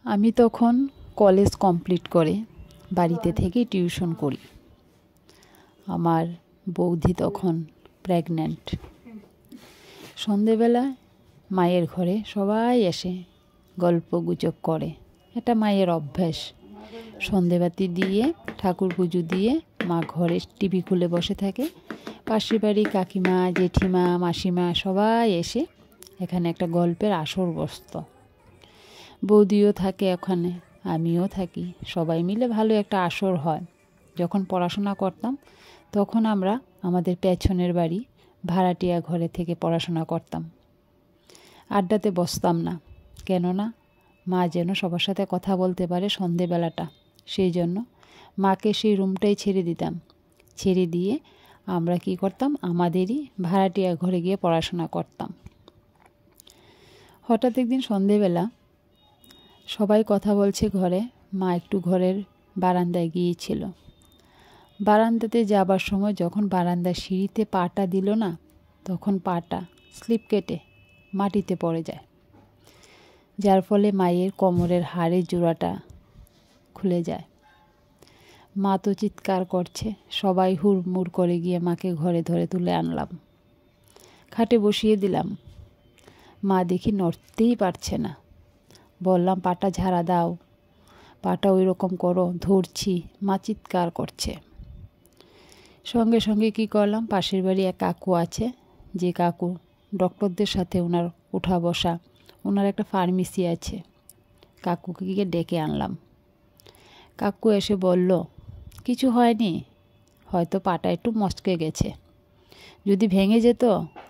আমি তখন college complete করে বাড়িতে থেকে টিউশন করি। আমার বৌদি তখন প্রেগন্যান্ট। সন্ধেবেলা মায়ের ঘরে সবাই এসে গল্প গুজব করে। এটা মায়ের অভ্যাস। সন্ধেবাতি দিয়ে ঠাকুর পুজো দিয়ে মা ঘরে টিভি খুলে বসে থাকে। পাশের বাড়ি কাকিমা, জেঠিমা, মাসিমা সবাই এসে এখানে একটা গল্পের আসর বসত। বৌদিও থাকে ওখানে, আমিও থাকি, সবাই মিলে ভালো একটা আসর হয়। যখন পড়াশোনা করতাম তখন আমরা আমাদের পেছনের বাড়ি ভাড়াটিয়া ঘরে থেকে পড়াশোনা করতাম। আড্ডাতে বসতাম না, কেননা মা যেন সবার সাথে কথা বলতে পারে সন্ধেবেলাটা, সেই জন্য মাকে সেই রুমটাই ছেড়ে দিতাম। ছেড়ে দিয়ে আমরা কি করতাম, আমাদেরই ভাড়াটিয়া ঘরে গিয়ে পড়াশোনা করতাম। হঠাৎ একদিন সন্ধেবেলা সবাই কথা বলছে ঘরে, মা একটু ঘরের বারান্দায় গিয়েছিল। বারান্দাতে যাবার সময় যখন বারান্দার সিঁড়িতে পাটা দিল না, তখন পাটা স্লিপ কেটে মাটিতে পড়ে যায়, যার ফলে মায়ের কোমরের হাড়ের জোড়াটা খুলে যায়। মা তো চিৎকার করছে, সবাই হুড়মুড় করে গিয়ে মাকে ঘরে ধরে তুলে আনলাম, খাটে বসিয়ে দিলাম। মা দেখি নড়তেই পারছে না। বললাম, পাটা ঝাড়া দাও, পাটা ওই রকম করো, ধরছি। মা চিৎকার করছে। সঙ্গে সঙ্গে কি করলাম, পাশের বাড়ি এক কাকু আছে, যে কাকু ডক্টরদের সাথে ওনার উঠা বসা, ওনার একটা ফার্মেসি আছে, কাকুকে গিয়ে ডেকে আনলাম। কাকু এসে বলল, কিছু হয়নি, হয়তো পাটা একটু মচকে গেছে, যদি ভেঙে যেত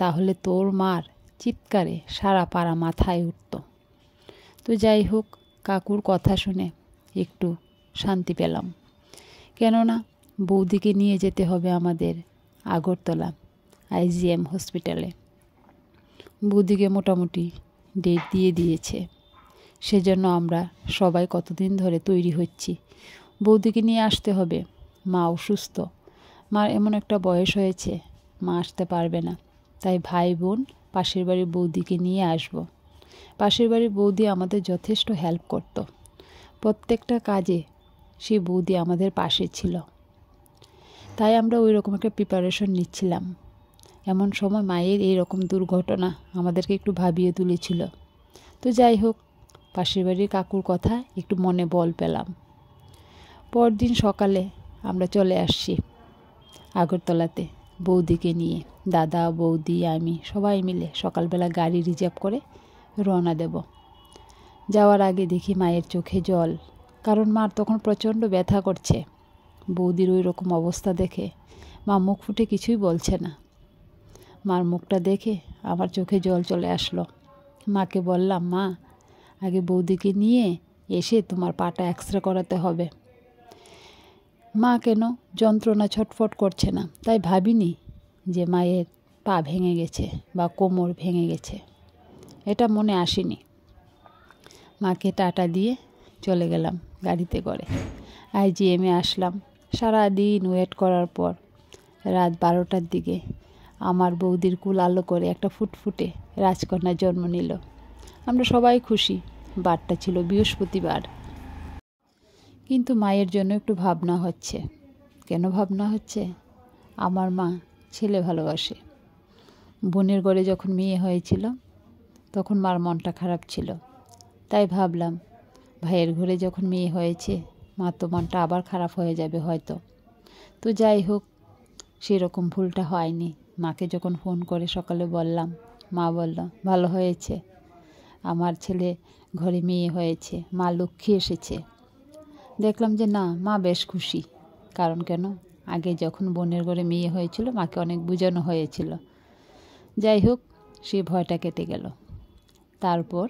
তাহলে তোর মার চিৎকারে সারা পাড়া মাথায় উঠত। তো যাই হোক, কাকুর কথা শুনে একটু শান্তি পেলাম, কেননা বৌদিকে নিয়ে যেতে হবে আমাদের আগরতলা IGM হসপিটালে। বৌদিকে মোটামুটি ডেট দিয়ে দিয়েছে, সেজন্য আমরা সবাই কতদিন ধরে তৈরি হচ্ছি, বৌদিকে নিয়ে আসতে হবে। মা অসুস্থ, মার এমন একটা বয়স হয়েছে, মা আসতে পারবে না, তাই ভাই বোন পাশের বাড়ির বৌদিকে নিয়ে আসব। পাশের বাড়ির বৌদি আমাদের যথেষ্ট হেল্প করত, প্রত্যেকটা কাজে সেই বৌদি আমাদের পাশে ছিল। তাই আমরা ওই রকম একটা প্রিপারেশন নিচ্ছিলাম। এমন সময় মায়ের এই রকম দুর্ঘটনা আমাদেরকে একটু ভাবিয়ে তুলেছিল। তো যাই হোক, পাশের বাড়ির কাকুর কথা একটু মনে বল পেলাম। পরদিন সকালে আমরা চলে আসছি আগরতলাতে বৌদিকে নিয়ে। দাদা, বৌদি, আমি সবাই মিলে সকালবেলা গাড়ি রিজার্ভ করে রওনা দেব। যাওয়ার আগে দেখি মায়ের চোখে জল, কারণ মার তখন প্রচণ্ড ব্যথা করছে। বৌদির ওই রকম অবস্থা দেখে মা মুখ ফুটে কিছুই বলছে না। মার মুখটা দেখে আমার চোখে জল চলে আসলো। মাকে বললাম, মা, আগে বৌদিকে নিয়ে এসে তোমার পাটা এক্সরে করাতে হবে। মা কেন যন্ত্রণা ছটফট করছে না, তাই ভাবিনি যে মায়ের পা ভেঙে গেছে বা কোমর ভেঙে গেছে, এটা মনে আসেনি। মাকে টাটা দিয়ে চলে গেলাম গাড়িতে করে। IGM-এ আসলাম। সারাদিন ওয়েট করার পর রাত 12টার দিকে আমার বৌদির কুল আলো করে একটা ফুটফুটে রাজকন্যা জন্ম নিল। আমরা সবাই খুশি। বারটা ছিল বৃহস্পতিবার। কিন্তু মায়ের জন্য একটু ভাবনা হচ্ছে। কেন ভাবনা হচ্ছে? আমার মা ছেলে ভালোবাসে। বোনের ঘরে যখন মেয়ে হয়েছিল তখন মার মনটা খারাপ ছিল, তাই ভাবলাম ভাইয়ের ঘরে যখন মেয়ে হয়েছে মা তো মনটা আবার খারাপ হয়ে যাবে হয়তো। তো যাই হোক, সেরকম ভুলটা হয়নি। মাকে যখন ফোন করে সকালে বললাম, মা বলল, ভালো হয়েছে, আমার ছেলে ঘরে মেয়ে হয়েছে, মা লক্ষ্মী এসেছে। দেখলাম যে না, মা বেশ খুশি। কারণ কেন, আগে যখন বোনের ঘরে মেয়ে হয়েছিল মাকে অনেক বোঝানো হয়েছিল। যাই হোক, সেই ভয়টা কেটে গেল। তারপর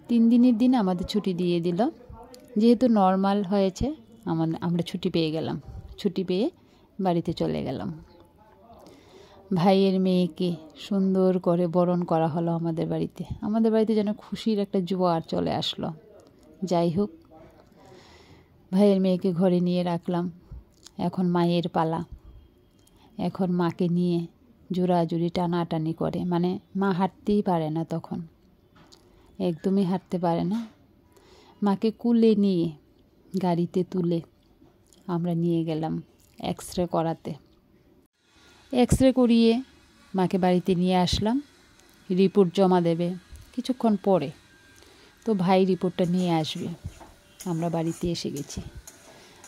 3 দিনের দিন আমাদের ছুটি দিয়ে দিল। যেহেতু নর্মাল হয়েছে, আমরা ছুটি পেয়ে গেলাম। ছুটি পেয়ে বাড়িতে চলে গেলাম। ভাইয়ের মেয়েকে সুন্দর করে বরণ করা হলো আমাদের বাড়িতে। আমাদের বাড়িতে যেন খুশির একটা জোয়ার চলে আসলো। যাই হোক, ভাইয়ের মেয়েকে ঘরে নিয়ে রাখলাম। এখন মায়ের পালা। এখন মাকে নিয়ে জোড়াজুড়ি টানাটানি করে, মানে মা হাঁটতেই পারে না, তখন একদমই হাঁটতে পারে না। মাকে কুলে নিয়ে গাড়িতে তুলে আমরা নিয়ে গেলাম এক্স-রে করাতে। এক্স-রে করিয়ে মাকে বাড়িতে নিয়ে আসলাম। রিপোর্ট জমা দেবে কিছুক্ষণ পরে, তো ভাই রিপোর্টটা নিয়ে আসবে। আমরা বাড়িতে এসে গেছি।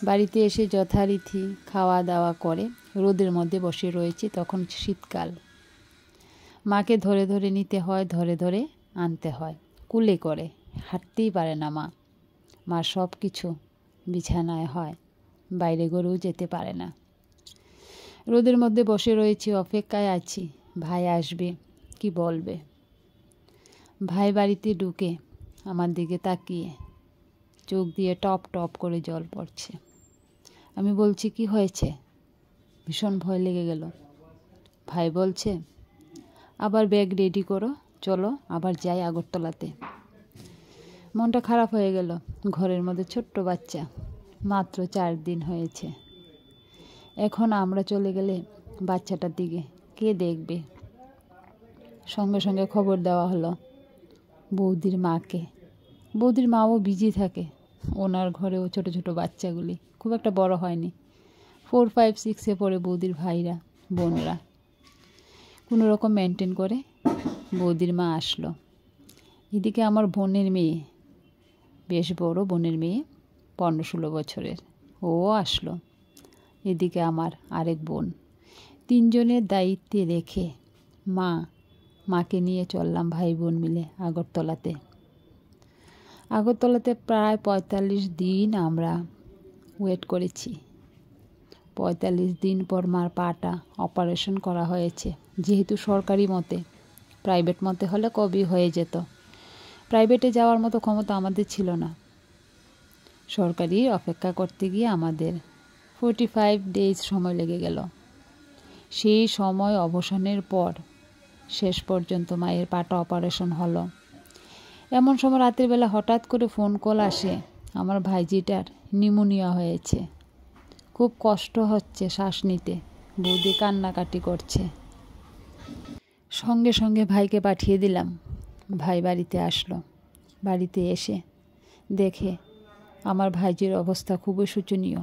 বাড়িতে এসে যথারীতি খাওয়া দাওয়া করে রোদের মধ্যে বসে রয়েছি। তখন শীতকাল। মাকে ধরে ধরে নিতে হয়, ধরে ধরে আনতে হয়, কুলে করে। হাঁটতেই পারে না মা। মা সব কিছু বিছানায় হয়, বাইরে গড়েও যেতে পারে না। রোদের মধ্যে বসে রয়েছি, অপেক্ষায় আছি ভাই আসবে, কি বলবে। ভাই বাড়িতে ঢুকে আমার দিকে তাকিয়ে চোখ দিয়ে টপ টপ করে জল পড়ছে। আমি বলছি, কি হয়েছে? ভীষণ ভয় লেগে গেল। ভাই বলছে, আবার ব্যাগ রেডি করো, চলো আবার যাই আগরতলাতে। মনটা খারাপ হয়ে গেল। ঘরের মধ্যে ছোট্ট বাচ্চা, মাত্র 4 দিন হয়েছে। এখন আমরা চলে গেলে বাচ্চাটার দিকে কে দেখবে? সঙ্গে সঙ্গে খবর দেওয়া হলো বৌদির মাকে। বৌদির মাও বিজি থাকে, ওনার ঘরেও ছোট ছোট বাচ্চাগুলি, খুব একটা বড় হয়নি, 4, 5, 6-এ পড়ে বৌদির ভাইরা বোনরা। কোনো রকম মেনটেন করে বৌদির মা আসলো। এদিকে আমার বোনের মেয়ে, বেশ বড় বোনের মেয়ে, 15-16 বছরের, ও আসলো। এদিকে আমার আরেক বোন। 3 জনের দায়িত্বে রেখে মাকে নিয়ে চললাম ভাই বোন মিলে আগরতলাতে। আগরতলাতে প্রায় 45 দিন আমরা ওয়েট করেছি। 45 দিন পর মার পাটা অপারেশন করা হয়েছে। যেহেতু সরকারি মতে, প্রাইভেট মতে হলে কবই হয়ে যেত। প্রাইভেটে যাওয়ার মতো ক্ষমতা আমাদের ছিল না। সরকারি অপেক্ষা করতে গিয়ে আমাদের 45 ডেজ সময় লেগে গেল। সেই সময় অবসানের পর শেষ পর্যন্ত মায়ের পাটা অপারেশন হলো। এমন সময় রাতের বেলা হঠাৎ করে ফোন কল আসে, আমার ভাইজিটার নিউমোনিয়া হয়েছে, খুব কষ্ট হচ্ছে শ্বাস নিতে, বৌদি কান্নাকাটি করছে। সঙ্গে সঙ্গে ভাইকে পাঠিয়ে দিলাম। ভাই বাড়িতে আসলো। বাড়িতে এসে দেখে আমার ভাইজির অবস্থা খুবই শোচনীয়।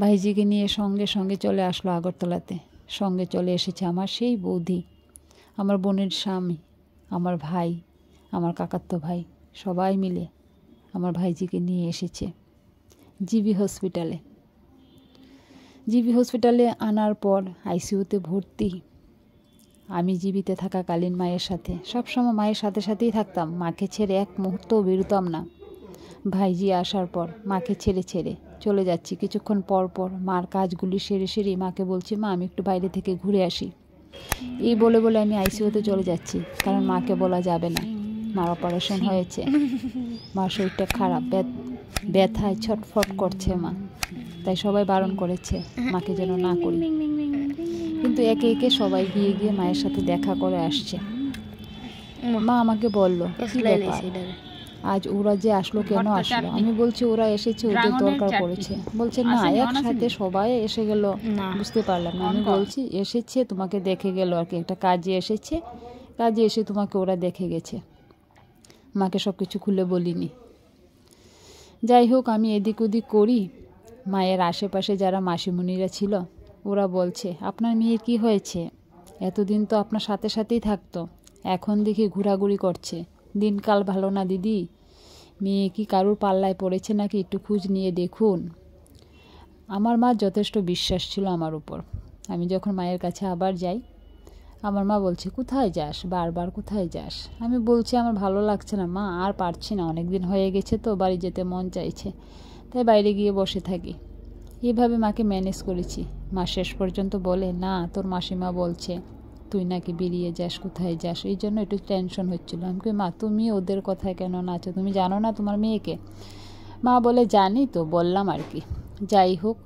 ভাইজিকে নিয়ে সঙ্গে সঙ্গে চলে আসলো আগরতলাতে। সঙ্গে চলে এসেছে আমার সেই বৌদি, আমার বোনের স্বামী, আমার ভাই, আমার কাকাতো ভাই, সবাই মিলে আমার ভাইজিকে নিয়ে এসেছে জিবি হসপিটালে। জিবি হসপিটালে আনার পর আইসিইউতে ভর্তি। আমি জিবিতে থাকাকালীন মায়ের সাথে, সবসময় মায়ের সাথে সাথেই থাকতাম, মাকে ছেড়ে এক মুহূর্তও বেরোতাম না। ভাইজি আসার পর মাকে ছেড়ে ছেড়ে চলে যাচ্ছি। কিছুক্ষণ পর পর মার কাজগুলি সেরে সেরে মাকে বলছি, মা আমি একটু বাইরে থেকে ঘুরে আসি। এই বলে বলে আমি আইসিইউতে চলে যাচ্ছি, কারণ মাকে বলা যাবে না মার অপারেশন হয়েছে, মার শরীরটা খারাপ, ব্যথায় ছটফট করছে মা, তাই সবাই বারণ করেছে মাকে যেন না করি। কিন্তু একে একে সবাই গিয়ে গিয়ে মায়ের সাথে দেখা করে আসছে। মা আমাকে বলল, কি ব্যাপার আজ ওরা যে আসলো, কেন আসলো? আমি বলছি, ওরা এসেছে, ওদের দরকার পড়েছে। বলছে, না একসাথে সবাই এসে গেল, বুঝতে পারলাম না। আমি বলছি, এসেছে তোমাকে দেখে গেল আর কি, একটা কাজে এসেছে, কাজে এসে তোমাকে ওরা দেখে গেছে। মাকে সব কিছু খুলে বলিনি। যাই হোক, আমি এদিক ওদিক করি। মায়ের আশেপাশে যারা মাসিমণিরা ছিল, ওরা বলছে, আপনার মেয়ের কি হয়েছে? এতদিন তো আপনার সাথে সাথেই থাকতো, এখন দেখি ঘোরাঘুরি করছে, দিনকাল ভালো না দিদি, মেয়ে কি কারুর পাল্লায় পড়েছে নাকি, একটু খোঁজ নিয়ে দেখুন। আমার মা যথেষ্ট বিশ্বাস ছিল আমার উপর। আমি যখন মায়ের কাছে আবার যাই, আমার মা বলছে, কোথায় যাস, বারবার কোথায় যাস? আমি বলছি, আমার ভালো লাগছে না মা, আর পারছি না, অনেক দিন হয়ে গেছে তো, বাড়ি যেতে মন চাইছে, তাই বাইরে গিয়ে বসে থাকি। এভাবে মাকে ম্যানেজ করেছি। মা শেষ পর্যন্ত বলে, না তোর মাসিমা বলছে তুই নাকি বেরিয়ে যাস, কোথায় যাস, এই জন্য একটু টেনশন হচ্ছিলো। আমি কই, মা তুমি ওদের কথায় কেন নাচো, তুমি জানো না তোমার মেয়েকে? মা বলে, জানি তো, বললাম আর কি। যাই হোক,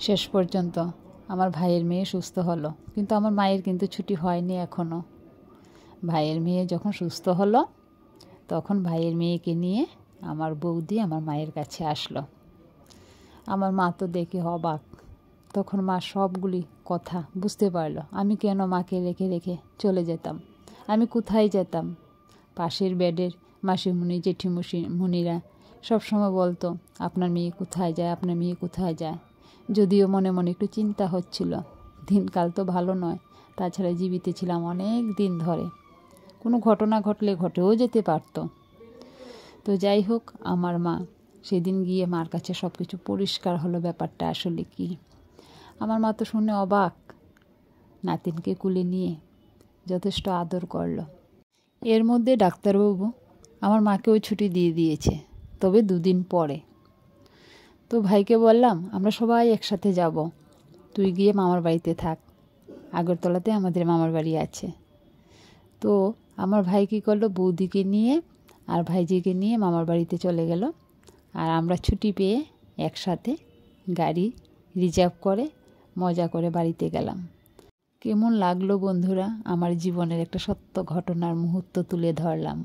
শেষ পর্যন্ত আমার ভাইয়ের মেয়ে সুস্থ হলো, কিন্তু আমার মায়ের কিন্তু ছুটি হয়নি এখনও। ভাইয়ের মেয়ে যখন সুস্থ হলো, তখন ভাইয়ের মেয়েকে নিয়ে আমার বৌদি আমার মায়ের কাছে আসলো। আমার মা তো দেখে অবাক। তখন মা সবগুলি কথা বুঝতে পারলো, আমি কেন মাকে রেখে রেখে চলে যেতাম, আমি কোথায় যেতাম। পাশের বেডের মাসিমণি মুনিরা সবসময় বলতো আপনার মেয়ে কোথায় যায়, আপনার মেয়ে কোথায় যায়। যদিও মনে মনে একটু চিন্তা হচ্ছিল, দিনকাল তো ভালো নয়, তাছাড়া জীবিত ছিলাম অনেক দিন ধরে, কোনো ঘটনা ঘটলে ঘটেও যেতে পারতো। তো যাই হোক, আমার মা সেদিন গিয়ে মার কাছে সব কিছু পরিষ্কার হলো, ব্যাপারটা আসলে কি। আমার মা তো শুনে অবাক, নাতিনকে কুলে নিয়ে যথেষ্ট আদর করলো। এর মধ্যে ডাক্তারবাবু আমার মাকেও ছুটি দিয়ে দিয়েছে, তবে 2 দিন পরে। তো ভাইকে বললাম আমরা সবাই একসাথে যাব, তুই গিয়ে মামার বাড়িতে থাক, আগরতলাতে আমাদের মামার বাড়ি আছে। তো আমার ভাই কী করলো, বৌদিকে নিয়ে আর ভাইজিকে নিয়ে মামার বাড়িতে চলে গেল। আর আমরা ছুটি পেয়ে একসাথে গাড়ি রিজার্ভ করে মজা করে বাড়িতে গেলাম। কেমন লাগলো বন্ধুরা, আমার জীবনের একটা সত্য ঘটনার মুহূর্ত তুলে ধরলাম।